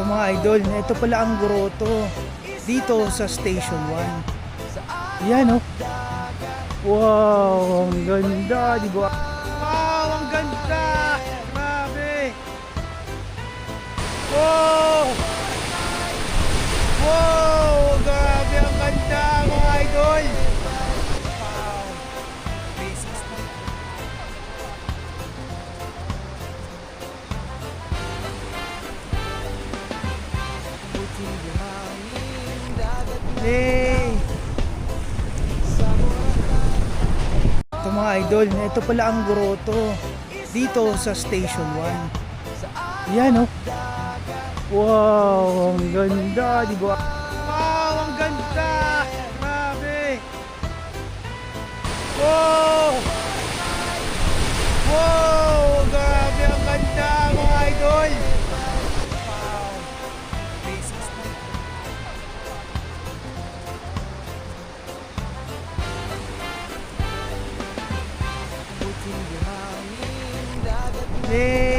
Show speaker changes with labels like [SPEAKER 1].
[SPEAKER 1] Ito mga idol, ito pala ang grotto dito sa Station 1. Yan oh. Wow, ang ganda, di ba? Wow, ang ganda! Grabe! Wow! Wow, grabe ang ganda mga idol! Wow! Basics na. Hey! Ito mga idol, ito pala ang grotto dito sa Station 1. Yan oh. Wow, ang ganda, di ba? Wow, ang ganda! Grabe! Wow! Wow, grabe ang ganda mga idol! Wow! Basics na. Hey!